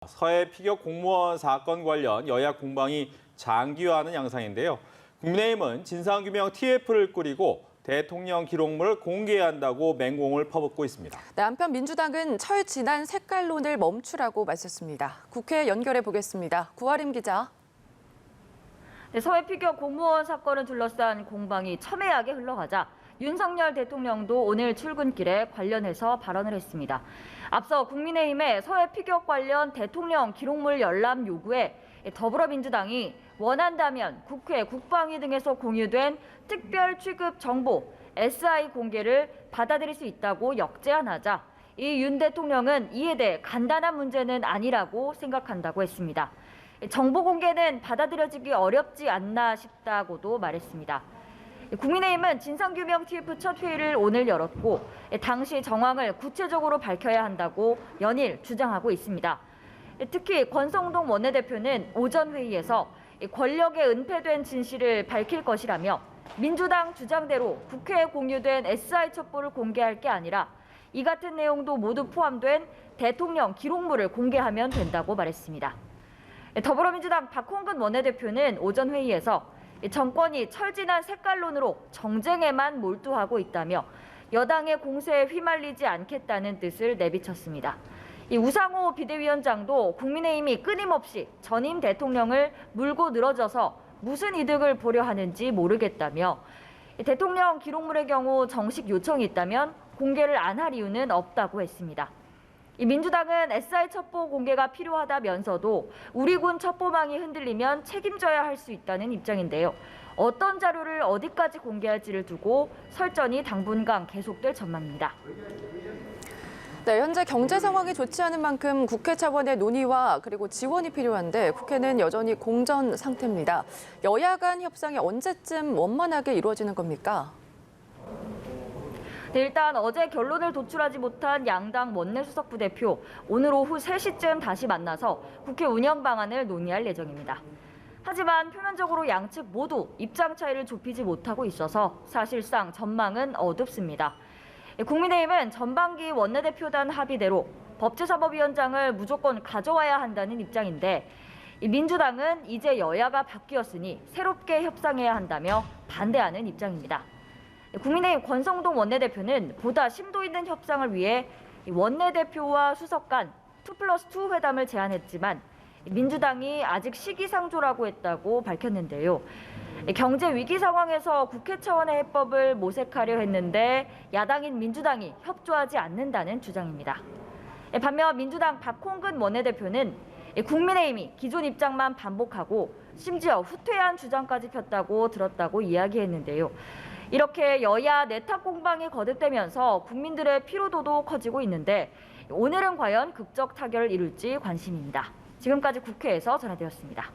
서해 피격 공무원 사건 관련 여야 공방이 장기화하는 양상인데요. 국민의힘은 진상규명 TF를 꾸리고 대통령 기록물을 공개해야 한다고 맹공을 퍼붓고 있습니다. 네, 한편 민주당은 철지난 색깔론을 멈추라고 맞섰습니다. 국회에 연결해 보겠습니다. 구하림 기자. 네, 서해 피격 공무원 사건을 둘러싼 공방이 첨예하게 흘러가자 윤석열 대통령도 오늘 출근길에 관련해서 발언을 했습니다. 앞서 국민의힘의 서해 피격 관련 대통령 기록물 열람 요구에 더불어민주당이 원한다면 국회, 국방위 등에서 공유된 특별 취급 정보 SI 공개를 받아들일 수 있다고 역제안하자 이 윤 대통령은 이에 대해 간단한 문제는 아니라고 생각한다고 했습니다. 정보 공개는 받아들여지기 어렵지 않나 싶다고도 말했습니다. 국민의힘은 진상규명 TF 첫 회의를 오늘 열었고 당시 정황을 구체적으로 밝혀야 한다고 연일 주장하고 있습니다. 특히 권성동 원내대표는 오전 회의에서 권력에 은폐된 진실을 밝힐 것이라며 민주당 주장대로 국회에 공유된 SI 첩보를 공개할 게 아니라 이 같은 내용도 모두 포함된 대통령 기록물을 공개하면 된다고 말했습니다. 더불어민주당 박홍근 원내대표는 오전 회의에서 정권이 철진한 색깔론으로 정쟁에만 몰두하고 있다며 여당의 공세에 휘말리지 않겠다는 뜻을 내비쳤습니다. 이 우상호 비대위원장도 국민의힘이 끊임없이 전임 대통령을 물고 늘어져서 무슨 이득을 보려 하는지 모르겠다며 대통령 기록물의 경우 정식 요청이 있다면 공개를 안 할 이유는 없다고 했습니다. 민주당은 SI 첩보 공개가 필요하다면서도 우리 군 첩보망이 흔들리면 책임져야 할 수 있다는 입장인데요. 어떤 자료를 어디까지 공개할지를 두고 설전이 당분간 계속될 전망입니다. 네, 현재 경제 상황이 좋지 않은 만큼 국회 차원의 논의와 그리고 지원이 필요한데 국회는 여전히 공전 상태입니다. 여야 간 협상이 언제쯤 원만하게 이루어지는 겁니까? 네, 일단 어제 결론을 도출하지 못한 양당 원내수석부 대표 오늘 오후 3시쯤 다시 만나서 국회 운영 방안을 논의할 예정입니다. 하지만 표면적으로 양측 모두 입장 차이를 좁히지 못하고 있어서 사실상 전망은 어둡습니다. 국민의힘은 전반기 원내대표단 합의대로 법제사법위원장을 무조건 가져와야 한다는 입장인데 민주당은 이제 여야가 바뀌었으니 새롭게 협상해야 한다며 반대하는 입장입니다. 국민의힘 권성동 원내대표는 보다 심도 있는 협상을 위해 원내대표와 수석 간 2+2 회담을 제안했지만 민주당이 아직 시기상조라고 했다고 밝혔는데요. 경제 위기 상황에서 국회 차원의 해법을 모색하려 했는데 야당인 민주당이 협조하지 않는다는 주장입니다. 반면 민주당 박홍근 원내대표는 국민의힘이 기존 입장만 반복하고 심지어 후퇴한 주장까지 폈다고 들었다고 이야기했는데요. 이렇게 여야 내탁 공방이 거듭되면서 국민들의 피로도도 커지고 있는데 오늘은 과연 극적 타결을 이룰지 관심입니다. 지금까지 국회에서 전해드렸습니다.